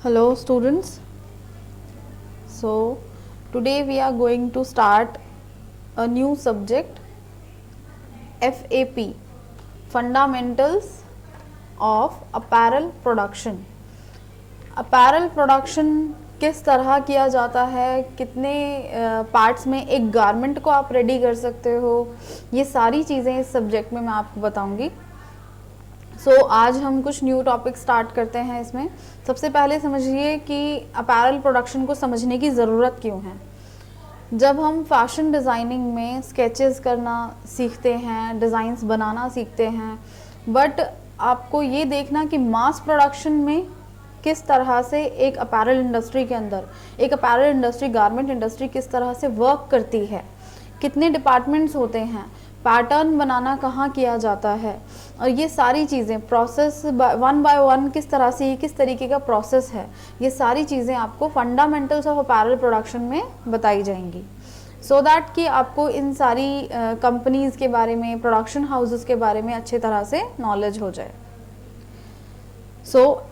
Hello students. So today we are going to start a new subject, FAP, Fundamentals of Apparel Production. Apparel Production किस तरह किया जाता है, कितने parts में एक गारमेंट को आप रेडी कर सकते हो, ये सारी चीज़ें इस सब्जेक्ट में मैं आपको बताऊंगी. आज हम कुछ न्यू टॉपिक स्टार्ट करते हैं. इसमें सबसे पहले समझिए कि अपैरल प्रोडक्शन को समझने की ज़रूरत क्यों है. जब हम फैशन डिज़ाइनिंग में स्केचेस करना सीखते हैं, डिज़ाइंस बनाना सीखते हैं, बट आपको ये देखना कि मास प्रोडक्शन में किस तरह से एक अपैरल इंडस्ट्री के अंदर, एक अपैरल इंडस्ट्री, गारमेंट इंडस्ट्री किस तरह से वर्क करती है, कितने डिपार्टमेंट्स होते हैं, पैटर्न बनाना कहाँ किया जाता है, और ये सारी चीज़ें प्रोसेस वन बाय वन किस तरह से, ये किस तरीके का प्रोसेस है, ये सारी चीज़ें आपको फंडामेंटल्स ऑफ अपैरल प्रोडक्शन में बताई जाएंगी. सो दैट कि आपको इन सारी कंपनीज़ के बारे में, प्रोडक्शन हाउसेस के बारे में अच्छे तरह से नॉलेज हो जाए.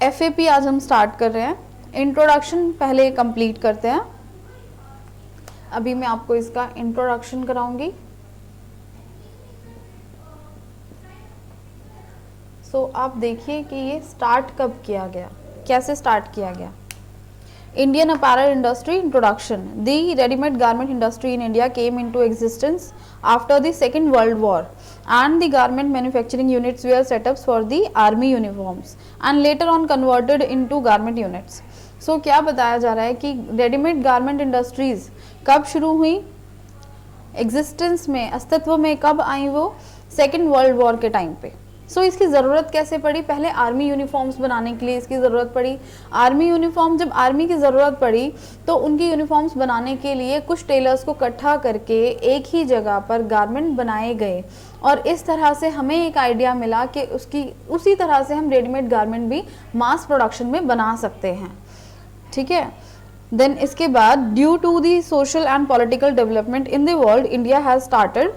FAP आज हम स्टार्ट कर रहे हैं. इंट्रोडक्शन पहले कंप्लीट करते हैं. अभी मैं आपको इसका इंट्रोडक्शन कराऊंगी. आप देखिए कि ये स्टार्ट कब किया गया, कैसे स्टार्ट किया गया. Indian apparel industry introduction. The readymade garment industry in India came into existence after the second world war and the garment manufacturing units were setups for the army uniforms and later on converted into garment units. क्या बताया जा रहा है कि readymade garment industries कब शुरू हुई, existence में, अस्तित्व में कब आई वो, सेकेंड वर्ल्ड वॉर के टाइम पे. इसकी ज़रूरत कैसे पड़ी, पहले आर्मी यूनिफॉर्म्स बनाने के लिए इसकी ज़रूरत पड़ी. आर्मी यूनिफॉर्म, जब आर्मी की ज़रूरत पड़ी तो उनकी यूनिफॉर्म्स बनाने के लिए कुछ टेलर्स को इकट्ठा करके एक ही जगह पर गारमेंट बनाए गए, और इस तरह से हमें एक आइडिया मिला कि उसी तरह से हम रेडीमेड गारमेंट भी मास प्रोडक्शन में बना सकते हैं. ठीक है. देन इसके बाद, due to the social and political development in the world, India has started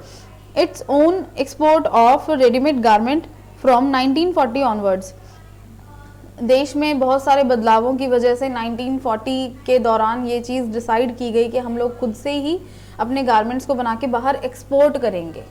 its own export of readymade garment from 1940 onwards. देश में बहुत सारे बदलावों की वजह से 1940 के दौरान ये चीज़ डिसाइड की गई कि हम लोग खुद से ही अपने गारमेंट्स को बना के बाहर एक्सपोर्ट करेंगे.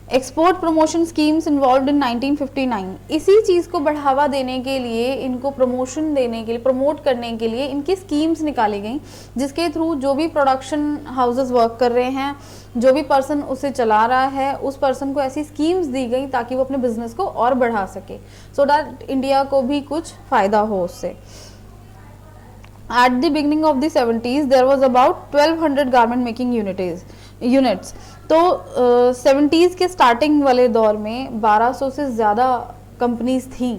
Export promotion schemes involve in 1959. इसी चीज़ को बढ़ावा देने के लिए, इनको प्रमोशन देने के लिए, प्रमोट करने के लिए इनकी स्कीम्स निकाली गई, जिसके थ्रू जो भी प्रोडक्शन हाउसेस वर्क कर रहे हैं, जो भी पर्सन उसे चला रहा है, उस पर्सन को ऐसी स्कीम्स दी गई ताकि वो अपने बिजनेस को और बढ़ा सके, सो दैट इंडिया को भी कुछ फ़ायदा हो उससे. At the beginning of the 70s, there was about 1200 garment making units. 70s के स्टार्टिंग वाले दौर में 1200 से ज़्यादा कंपनीज थी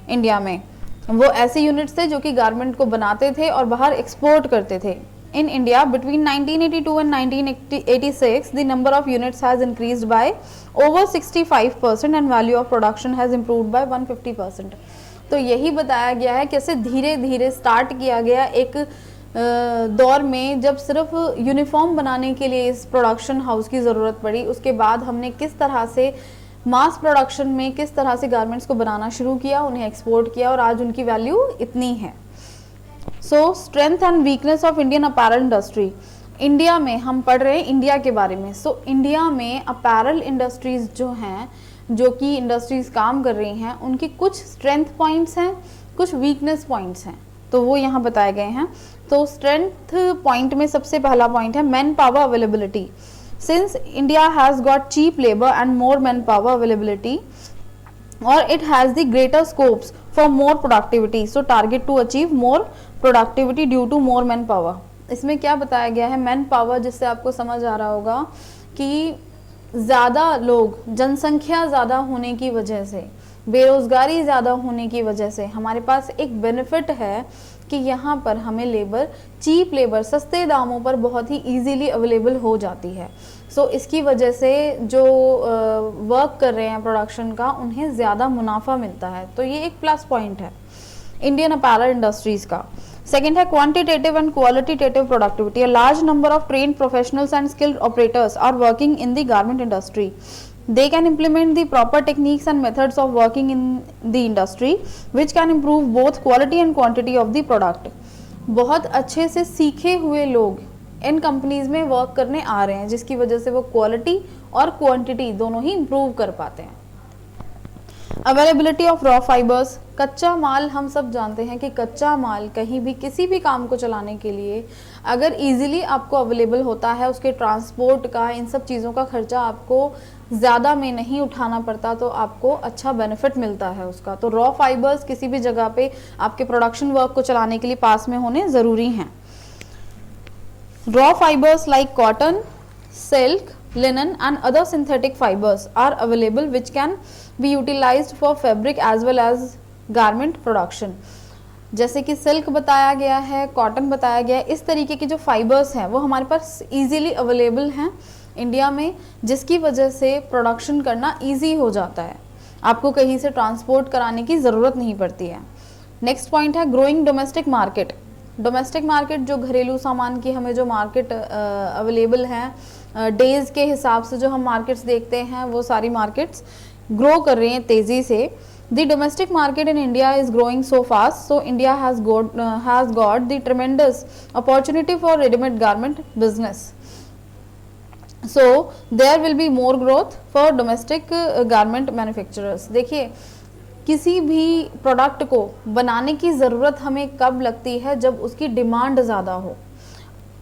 इंडिया में. वो ऐसे यूनिट्स थे जो कि गारमेंट को बनाते थे और बाहर एक्सपोर्ट करते थे. In India, between 1982 and 1986, the number of units has increased by over 65% and value of production has improved by 150%. यही बताया गया है कैसे धीरे धीरे स्टार्ट किया गया एक दौर में जब सिर्फ यूनिफॉर्म बनाने के लिए इस प्रोडक्शन हाउस की ज़रूरत पड़ी. उसके बाद हमने किस तरह से मास प्रोडक्शन में किस तरह से गारमेंट्स को बनाना शुरू किया, उन्हें एक्सपोर्ट किया, और आज उनकी वैल्यू इतनी है. Strength and weakness of Indian apparel industry. India में हम पढ़ रहे हैं इंडिया के बारे में. इंडिया में अपैरल इंडस्ट्रीज जो हैं, जो कि इंडस्ट्रीज काम कर रही हैं, उनकी कुछ स्ट्रेंथ पॉइंट्स हैं, कुछ वीकनेस पॉइंट्स हैं, वो यहाँ बताए गए हैं. स्ट्रेंथ पॉइंट में सबसे पहला पॉइंट है man power availability. Since India has got cheap labour and more man power availability, और it has the greater scopes for more productivity, target to achieve more productivity due to more man power. इसमें क्या बताया गया है, man power, जिससे आपको समझ आ रहा होगा कि ज़्यादा लोग, जनसंख्या ज़्यादा होने की वजह से, बेरोज़गारी ज़्यादा होने की वजह से हमारे पास एक बेनिफिट है कि यहाँ पर हमें लेबर, चीप लेबर, सस्ते दामों पर बहुत ही इजीली अवेलेबल हो जाती है. इसकी वजह से जो वर्क कर रहे हैं प्रोडक्शन का, उन्हें ज़्यादा मुनाफा मिलता है. ये एक प्लस पॉइंट है इंडियन अपैरल इंडस्ट्रीज़ का. Second है quantitative and qualitative productivity. A large number of trained professionals and skilled operators are working in the garment industry. They can implement the proper techniques and methods of working in the industry, which can improve both quality and quantity of the product. बहुत अच्छे से सीखे हुए लोग इन companies में work करने आ रहे हैं, जिसकी वजह से वो क्वालिटी और क्वांटिटी दोनों ही इम्प्रूव कर पाते हैं. Availability of raw fibres. कच्चा माल, हम सब जानते हैं कि कच्चा माल कहीं भी किसी भी काम को चलाने के लिए अगर इजीली आपको अवेलेबल होता है, उसके ट्रांसपोर्ट का, इन सब चीज़ों का खर्चा आपको ज़्यादा में नहीं उठाना पड़ता, तो आपको अच्छा बेनिफिट मिलता है उसका. तो रॉ फाइबर्स किसी भी जगह पे आपके प्रोडक्शन वर्क को चलाने के लिए पास में होने ज़रूरी हैं. Raw fibres like cotton, silk, linen and other synthetic fibers are available which can be utilized for fabric as well as garment production. जैसे कि सिल्क बताया गया है, कॉटन बताया गया है, इस तरीके के जो फाइबर्स हैं वो हमारे पास इजीली अवेलेबल हैं इंडिया में, जिसकी वजह से प्रोडक्शन करना इजी हो जाता है, आपको कहीं से ट्रांसपोर्ट कराने की ज़रूरत नहीं पड़ती है. नेक्स्ट पॉइंट है growing domestic market. Domestic market, जो घरेलू सामान की हमें जो मार्केट अवेलेबल हैं, डेज के हिसाब से जो हम मार्केट्स देखते हैं, वो सारी मार्केट्स ग्रो कर रही हैं तेज़ी से. The domestic market in India is growing so fast, so India has got the tremendous opportunity for readymade garment business. So there will be more growth for domestic garment manufacturers. देखिए, किसी भी product को बनाने की ज़रूरत हमें कब लगती है, जब उसकी डिमांड ज़्यादा हो.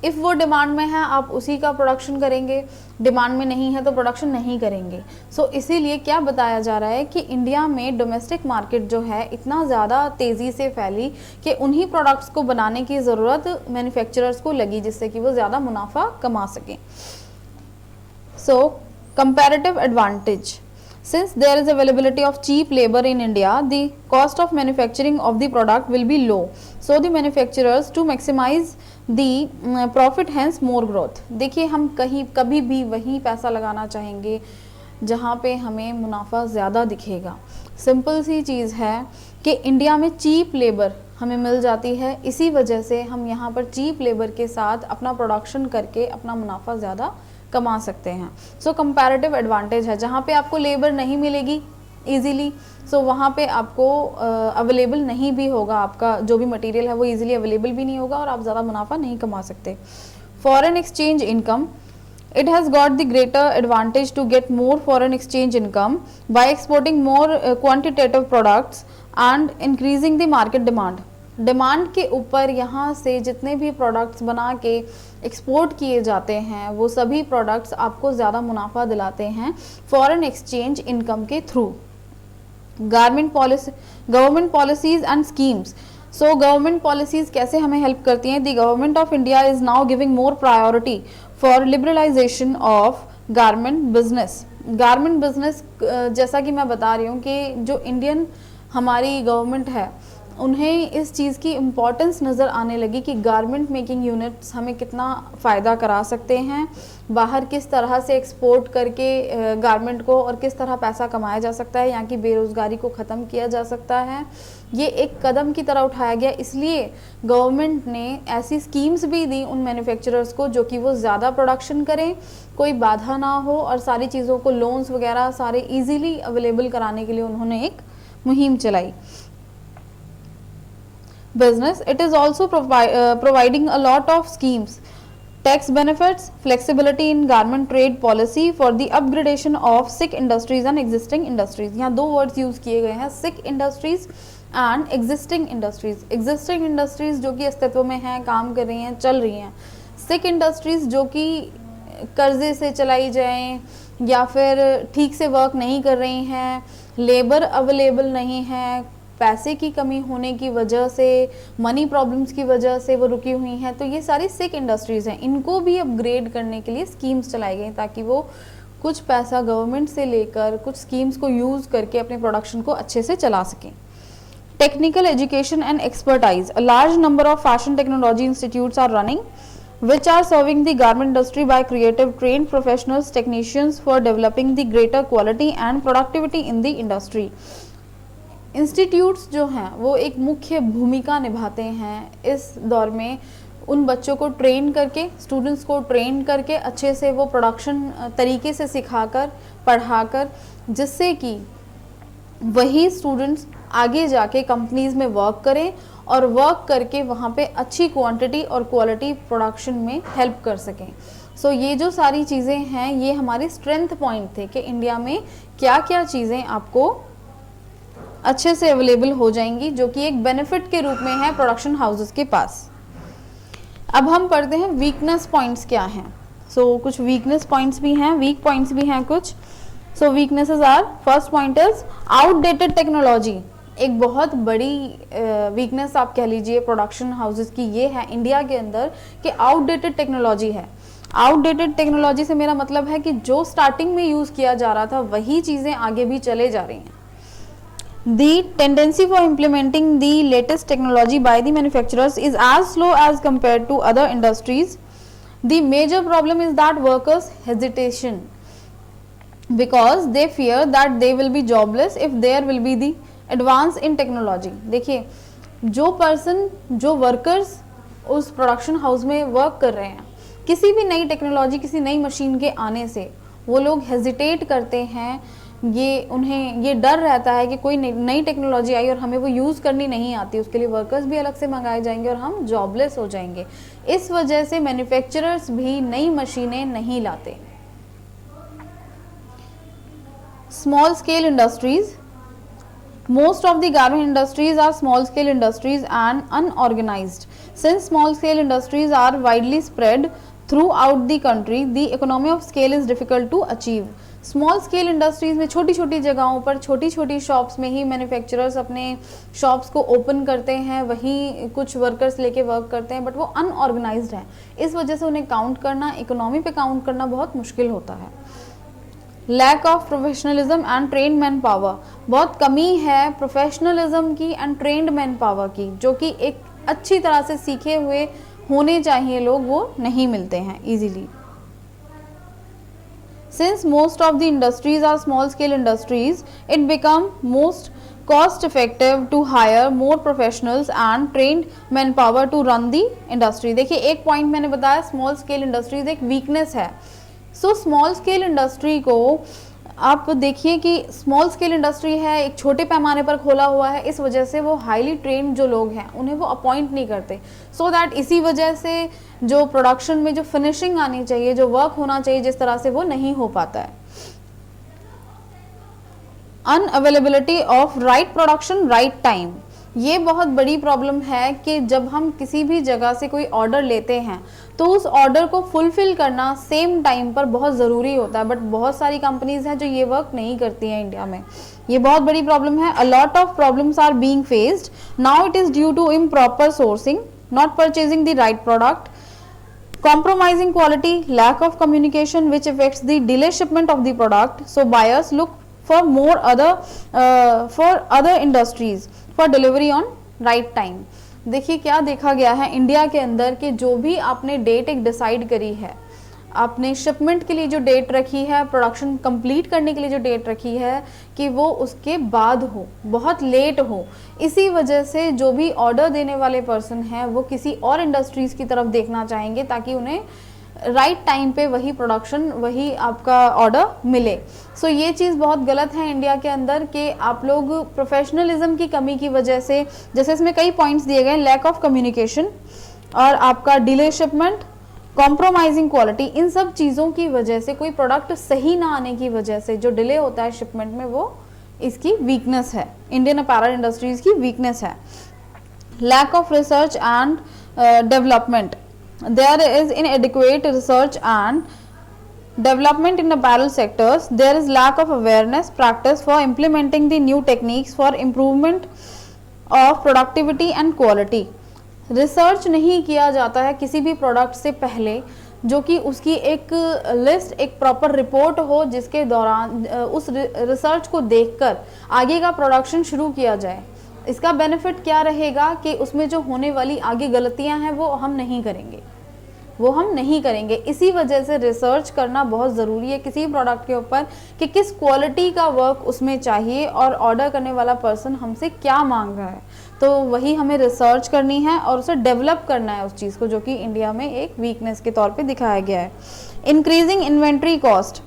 इफ़ वो डिमांड में है, आप उसी का प्रोडक्शन करेंगे, डिमांड में नहीं है तो प्रोडक्शन नहीं करेंगे. सो इसीलिए क्या बताया जा रहा है कि इंडिया में डोमेस्टिक मार्केट जो है इतना ज़्यादा तेज़ी से फैली कि उन्हीं प्रोडक्ट्स को बनाने की ज़रूरत मैन्युफैक्चरर्स को लगी, जिससे कि वो ज़्यादा मुनाफा कमा सकें. So comparative advantage. Since there is availability of cheap labor in India, the cost of manufacturing of the product will be low. So the manufacturers to maximize the profit, hence more growth. देखिए, हम कभी भी वही पैसा लगाना चाहेंगे जहाँ पे हमें मुनाफा ज़्यादा दिखेगा. सिंपल सी चीज़ है कि इंडिया में चीप लेबर हमें मिल जाती है, इसी वजह से हम यहाँ पर चीप लेबर के साथ अपना प्रोडक्शन करके अपना मुनाफा ज़्यादा कमा सकते हैं. सो कंपैरेटिव एडवांटेज है. जहाँ पे आपको लेबर नहीं मिलेगी इजीली, सो वहाँ पे आपको अवेलेबल नहीं भी होगा, आपका जो भी मटेरियल है वो इजीली अवेलेबल भी नहीं होगा और आप ज़्यादा मुनाफा नहीं कमा सकते. Foreign exchange income. It has got the greater advantage to get more foreign exchange income by exporting more quantitative products and increasing the market demand. Demand के ऊपर यहाँ से जितने भी प्रोडक्ट्स बना के एक्सपोर्ट किए जाते हैं, वो सभी प्रोडक्ट्स आपको ज़्यादा मुनाफा दिलाते हैं फॉरेन एक्सचेंज इनकम के through. Government policies and schemes. So government policies कैसे हमें हेल्प करती हैं? The government of India is now giving more priority for liberalisation of garment business. Garment business, जैसा कि मैं बता रही हूँ कि जो इंडियन हमारी गवर्नमेंट है, उन्हें इस चीज़ की इम्पॉर्टेंस नज़र आने लगी कि गारमेंट मेकिंग यूनिट्स हमें कितना फ़ायदा करा सकते हैं, बाहर किस तरह से एक्सपोर्ट करके गारमेंट को और किस तरह पैसा कमाया जा सकता है, यहाँ की बेरोज़गारी को ख़त्म किया जा सकता है. ये एक कदम की तरह उठाया गया, इसलिए गवर्नमेंट ने ऐसी स्कीम्स भी दी उन मैन्युफैक्चरर्स को जो कि वो ज़्यादा प्रोडक्शन करें, कोई बाधा ना हो और सारी चीज़ों को लोन्स वगैरह सारे ईजीली अवेलेबल कराने के लिए उन्होंने एक मुहिम चलाई. Business, it is also providing a lot of schemes, tax benefits, flexibility in garment trade policy for the upgradation of sick industries and existing industries. यहाँ दो words use किए गए हैं, sick industries and existing industries. Existing industries जो कि अस्तित्व में हैं, काम कर रही हैं, चल रही हैं. sick industries जो कि कर्जे से चलाई जाएं या फिर ठीक से वर्क नहीं कर रही हैं, लेबर अवेलेबल नहीं है, पैसे की कमी होने की वजह से, मनी प्रॉब्लम्स की वजह से वो रुकी हुई हैं, तो ये सारी सिक इंडस्ट्रीज़ हैं. इनको भी अपग्रेड करने के लिए स्कीम्स चलाई गई ताकि वो कुछ पैसा गवर्नमेंट से लेकर कुछ स्कीम्स को यूज़ करके अपने प्रोडक्शन को अच्छे से चला सकें. Technical education and expertise. A large number of fashion technology institutes are running which are serving the garment industry by creative trained professionals technicians for developing the greater quality and productivity in the industry. Institutes जो हैं वो एक मुख्य भूमिका निभाते हैं इस दौर में, उन बच्चों को ट्रेन करके, स्टूडेंट्स को ट्रेन करके अच्छे से वो प्रोडक्शन तरीके से सिखाकर, पढ़ाकर, जिससे कि वही स्टूडेंट्स आगे जाके कंपनीज़ में वर्क करें और वर्क करके वहाँ पे अच्छी क्वांटिटी और क्वालिटी प्रोडक्शन में हेल्प कर सकें। सो ये जो सारी चीज़ें हैं ये हमारे स्ट्रेंथ पॉइंट थे कि इंडिया में क्या क्या चीज़ें आपको अच्छे से अवेलेबल हो जाएंगी, जो कि एक बेनिफिट के रूप में है प्रोडक्शन हाउसेस के पास। अब हम पढ़ते हैं वीकनेस पॉइंट्स क्या हैं। सो कुछ वीकनेस पॉइंट्स भी हैं, वीक पॉइंट्स भी हैं कुछ। So weaknesses are, first point is outdated technology. एक बहुत बड़ी वीकनेस आप कह लीजिए प्रोडक्शन हाउसेस की ये है इंडिया के अंदर कि आउटडेटेड टेक्नोलॉजी है। आउटडेटेड टेक्नोलॉजी से मेरा मतलब है कि जो स्टार्टिंग में यूज़ किया जा रहा था वही चीज़ें आगे भी चले जा रही हैं। The tendency for implementing the latest technology by the manufacturers is as slow as compared to other industries. The major problem is that workers' hesitation because they fear that they will be jobless if there will be the advance in technology. देखिए, जो person, जो workers उस production house में work कर रहे हैं, किसी भी नई टेक्नोलॉजी, किसी नई मशीन के आने से वो लोग हेजिटेट करते हैं। उन्हें ये डर रहता है कि कोई नई टेक्नोलॉजी आई और हमें वो यूज़ करनी नहीं आती, उसके लिए वर्कर्स भी अलग से मंगाए जाएंगे और हम जॉबलेस हो जाएंगे। इस वजह से मैन्युफैक्चरर्स भी नई मशीनें नहीं लाते। Small scale industries, most of the garment industries are small scale industries and unorganized. Since small scale industries are widely spread throughout the country, the economy of scale is difficult to achieve. Small scale industries में छोटी छोटी जगहों पर, छोटी छोटी shops में ही manufacturers अपने shops को ओपन करते हैं, वहीं कुछ वर्कर्स लेके वर्क करते हैं, बट वो अनऑर्गेनाइज्ड हैं। इस वजह से उन्हें काउंट करना, इकोनॉमी पे काउंट करना बहुत मुश्किल होता है। Lack of professionalism and trained manpower, बहुत कमी है प्रोफेशनलिज्म की एंड ट्रेंड मैन पावर की, जो कि एक अच्छी तरह से सीखे हुए होने चाहिए लोग, वो नहीं मिलते हैं easily. Since most of the industries are small scale industries, it become most cost effective to hire more professionals and trained manpower to run the industry. देखिए, एक पॉइंट मैंने बताया स्मॉल स्केल इंडस्ट्रीज एक वीकनेस है। So small scale industry को आप देखिए कि स्मॉल स्केल इंडस्ट्री है, एक छोटे पैमाने पर खोला हुआ है, इस वजह से वो हाईली ट्रेंड जो लोग हैं उन्हें वो अपॉइंट नहीं करते। सो दैट इसी वजह से जो प्रोडक्शन में जो फिनिशिंग आनी चाहिए, जो वर्क होना चाहिए जिस तरह से, वो नहीं हो पाता है। Unavailability of right production right time, ये बहुत बड़ी प्रॉब्लम है कि जब हम किसी भी जगह से कोई ऑर्डर लेते हैं तो उस ऑर्डर को फुलफिल करना सेम टाइम पर बहुत ज़रूरी होता है, बट बहुत सारी कंपनीज हैं जो ये वर्क नहीं करती हैं इंडिया में। ये बहुत बड़ी प्रॉब्लम है। A lot of problems are being faced now, it is due to improper sourcing, not purchasing the right product, compromising quality, lack of communication which affects the delay shipment of the product. So buyers look for other industries for delivery on right time. देखिए क्या देखा गया है India के अंदर कि जो भी आपने डेट एक डिसाइड करी है, आपने शिपमेंट के लिए जो डेट रखी है, प्रोडक्शन कंप्लीट करने के लिए जो डेट रखी है, कि वो उसके बाद हो, बहुत लेट हो। इसी वजह से जो भी ऑर्डर देने वाले पर्सन हैं वो किसी और इंडस्ट्रीज़ की तरफ देखना चाहेंगे ताकि उन्हें राइट टाइम पे वही प्रोडक्शन, वही आपका ऑर्डर मिले। सो ये चीज़ बहुत गलत है इंडिया के अंदर कि आप लोग प्रोफेशनलिज्म की कमी की वजह से, जैसे इसमें कई पॉइंट्स दिए गए, लैक ऑफ कम्युनिकेशन और आपका डिले शिपमेंट, कॉम्प्रोमाइजिंग क्वालिटी, इन सब चीज़ों की वजह से, कोई प्रोडक्ट सही ना आने की वजह से जो डिले होता है शिपमेंट में, वो इसकी वीकनेस है, इंडियन अपैरल इंडस्ट्रीज़ की वीकनेस है। Lack of research and development, there is inadequate research and development in apparel sectors. There is lack of awareness practice for implementing the new techniques for improvement of productivity and quality. Research नहीं किया जाता है किसी भी product से पहले, जो कि उसकी एक लिस्ट, एक प्रॉपर रिपोर्ट हो, जिसके दौरान उस रिसर्च को देखकर आगे का प्रोडक्शन शुरू किया जाए। इसका बेनिफिट क्या रहेगा कि उसमें जो होने वाली आगे गलतियां हैं वो हम नहीं करेंगे। वो हम नहीं करेंगे। इसी वजह से रिसर्च करना बहुत ज़रूरी है किसी प्रोडक्ट के ऊपर कि किस क्वालिटी का वर्क उसमें चाहिए और ऑर्डर करने वाला पर्सन हमसे क्या मांग रहा है, तो वही हमें रिसर्च करनी है और उसे डेवलप करना है उस चीज़ को, जो कि इंडिया में एक वीकनेस के तौर पे दिखाया गया है। इंक्रीजिंग इन्वेंट्री कॉस्ट,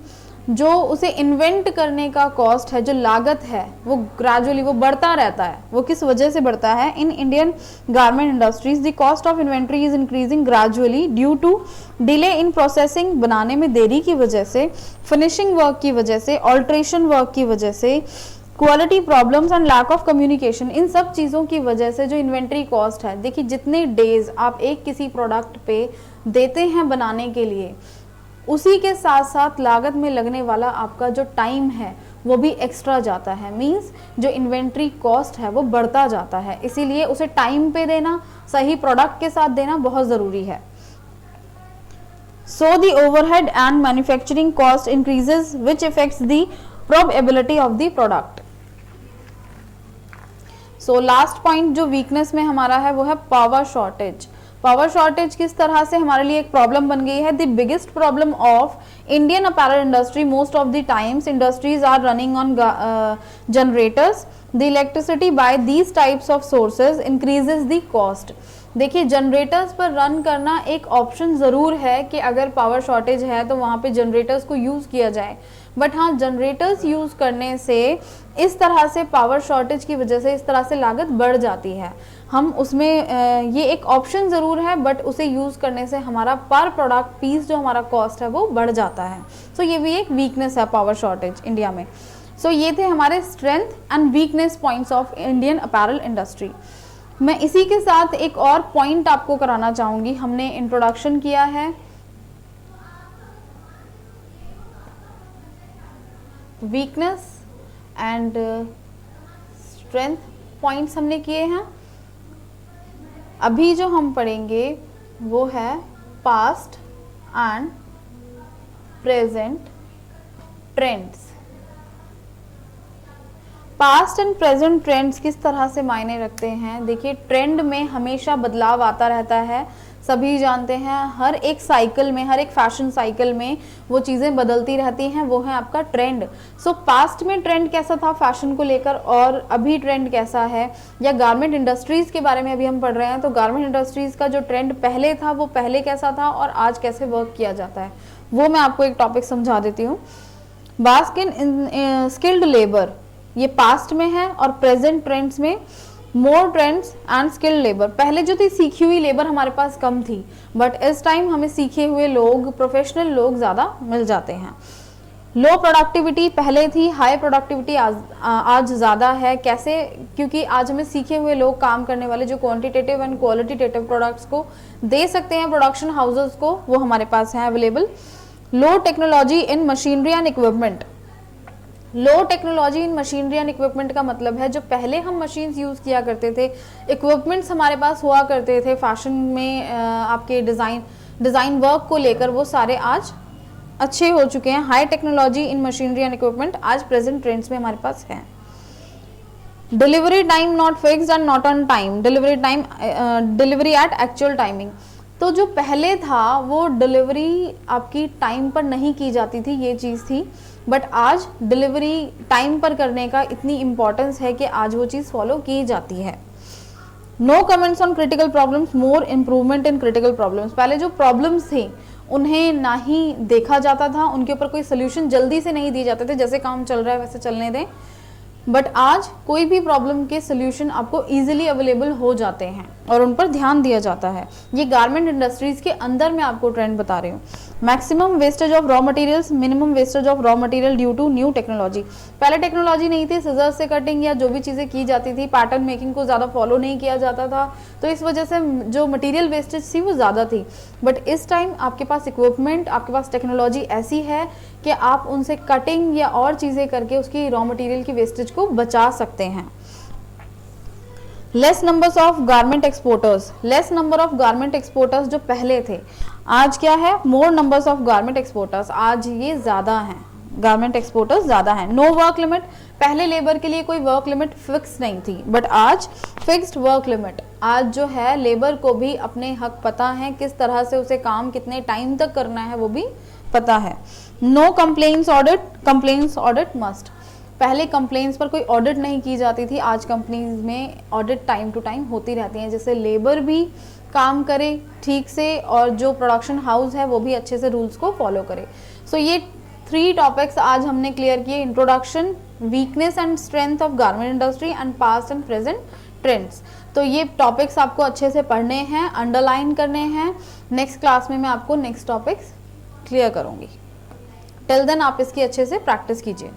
जो उसे इन्वेंट करने का कॉस्ट है, जो लागत है, वो ग्रेजुअली वो बढ़ता रहता है। वो किस वजह से बढ़ता है? In Indian garment industries the cost of inventory is increasing gradually due to delay in processing, बनाने में देरी की वजह से, फिनिशिंग वर्क की वजह से, ऑल्ट्रेशन वर्क की वजह से, quality problems and lack of communication. इन सब चीज़ों की वजह से जो इन्वेंट्री कॉस्ट है, देखिए जितने डेज आप एक किसी प्रोडक्ट पे देते हैं बनाने के लिए, उसी के साथ साथ लागत में लगने वाला आपका जो टाइम है वो भी एक्स्ट्रा जाता है। मींस जो इन्वेंट्री कॉस्ट है वो बढ़ता जाता है, इसीलिए उसे टाइम पे देना, सही प्रोडक्ट के साथ देना बहुत ज़रूरी है। So the overhead and manufacturing cost increases which effects the probability of the product. So last point जो वीकनेस में हमारा है वो है पावर शॉर्टेज। पावर शॉर्टेज किस तरह से हमारे लिए एक प्रॉब्लम बन गई है? The biggest problem of Indian apparel industry, most of the times industries are running on generators, the electricity by these types of sources increases the cost. देखिए जनरेटर्स पर रन करना एक ऑप्शन ज़रूर है कि अगर पावर शॉर्टेज है तो वहाँ पे जनरेटर्स को यूज़ किया जाए, बट हाँ जनरेटर्स यूज़ करने से इस तरह से पावर शॉर्टेज की वजह से इस तरह से लागत बढ़ जाती है। हम उसमें ये एक ऑप्शन ज़रूर है, बट उसे यूज़ करने से हमारा पर प्रोडक्ट पीस जो हमारा कॉस्ट है वो बढ़ जाता है। सो ये भी एक वीकनेस है पावर शॉर्टेज इंडिया में। सो ये थे हमारे strength and weakness points of Indian apparel industry. मैं इसी के साथ एक और पॉइंट आपको कराना चाहूँगी। हमने इंट्रोडक्शन किया है, वीकनेस एंड स्ट्रेंथ पॉइंट्स हमने किए हैं। अभी जो हम पढ़ेंगे वो है past and present trends. Past and present trends किस तरह से मायने रखते हैं? देखिए ट्रेंड में हमेशा बदलाव आता रहता है, सभी जानते हैं। हर एक साइकिल में, हर एक फैशन साइकिल में वो चीज़ें बदलती रहती हैं, वो है आपका ट्रेंड। सो पास्ट में ट्रेंड कैसा था फैशन को लेकर और अभी ट्रेंड कैसा है, या गारमेंट इंडस्ट्रीज़ के बारे में अभी हम पढ़ रहे हैं, तो गारमेंट इंडस्ट्रीज़ का जो ट्रेंड पहले था वो पहले कैसा था और आज कैसे वर्क किया जाता है, वो मैं आपको एक टॉपिक समझा देती हूँ। बास्क इन स्किल्ड लेबर, ये पास्ट में है, और प्रेजेंट ट्रेंड्स में मोर ट्रेंड्स एंड स्किल्ड लेबर। पहले जो थी सीखी हुई लेबर हमारे पास कम थी, बट इस टाइम हमें सीखे हुए लोग, प्रोफेशनल लोग ज़्यादा मिल जाते हैं। लो प्रोडक्टिविटी पहले थी, हाई प्रोडक्टिविटी आज ज़्यादा है। कैसे? क्योंकि आज हमें सीखे हुए लोग, काम करने वाले, जो क्वांटिटेटिव एंड क्वालिटेटिव प्रोडक्ट्स को दे सकते हैं प्रोडक्शन हाउसेस को, वो हमारे पास हैं available. Low technology in machinery and equipment. Low technology in machinery and equipment का मतलब है जो पहले हम मशीन्स यूज़ किया करते थे, इक्विपमेंट्स हमारे पास हुआ करते थे फैशन में, आपके डिज़ाइन वर्क को लेकर, वो सारे आज अच्छे हो चुके हैं। High technology in machinery and equipment आज प्रेजेंट ट्रेंड्स में हमारे पास है। Delivery time not fixed and not on time. Delivery at actual timing. तो जो पहले था वो डिलीवरी आपकी टाइम पर नहीं की जाती थी, ये चीज़ थी, बट आज डिलीवरी टाइम पर करने का इतनी इम्पोर्टेंस है कि आज वो चीज़ फॉलो की जाती है। No comments on critical problems, more improvement in critical problems. पहले जो प्रॉब्लम्स थी उन्हें ना ही देखा जाता था, उनके ऊपर कोई सोल्यूशन जल्दी से नहीं दिए जाते थे, जैसे काम चल रहा है वैसे चलने दें, बट आज कोई भी प्रॉब्लम के सोल्यूशन आपको इजीली अवेलेबल हो जाते हैं और उन पर ध्यान दिया जाता है। ये गारमेंट इंडस्ट्रीज़ के अंदर मैं आपको ट्रेंड बता रही हूँ। Maximum wastage of raw materials, minimum wastage of raw material due to new technology. पहले टेक्नोलॉजी नहीं थी, सिजर से कटिंग या जो भी चीज़ें की जाती थी, पैटर्न मेकिंग को ज़्यादा फॉलो नहीं किया जाता था, तो इस वजह से जो मटेरियल वेस्टेज थी वो ज़्यादा थी। बट इस टाइम आपके पास इक्विपमेंट, आपके पास टेक्नोलॉजी ऐसी है कि आप उनसे कटिंग या और चीज़ें करके उसकी रॉ मटेरियल की वेस्टेज को बचा सकते हैं। Less numbers of garment exporters. Less number of garment exporters जो पहले थे, आज क्या है? मोर नंबर्स ऑफ गारमेंट एक्सपोर्टर्स। आज ये ज़्यादा हैं, गारमेंट एक्सपोर्टर्स ज़्यादा हैं। नो वर्क लिमिट, पहले लेबर के लिए कोई वर्क लिमिट फिक्स नहीं थी, बट आज फिक्स्ड वर्क लिमिट। आज जो है लेबर को भी अपने हक पता है, किस तरह से उसे काम कितने टाइम तक करना है वो भी पता है। No complaints audit, complaints audit must. पहले कंप्लेंट्स पर कोई ऑडिट नहीं की जाती थी, आज कंपनीज में ऑडिट टाइम टू टाइम होती रहती हैं, जिससे लेबर भी काम करे ठीक से और जो प्रोडक्शन हाउस है वो भी अच्छे से रूल्स को फॉलो करे। सो ये 3 टॉपिक्स आज हमने क्लियर किए, introduction, weakness and strength of garment industry and past and present trends. तो ये टॉपिक्स आपको अच्छे से पढ़ने हैं, अंडरलाइन करने हैं। नेक्स्ट क्लास में मैं आपको नेक्स्ट टॉपिक्स क्लियर करूँगी। टिल देन आप इसकी अच्छे से प्रैक्टिस कीजिए।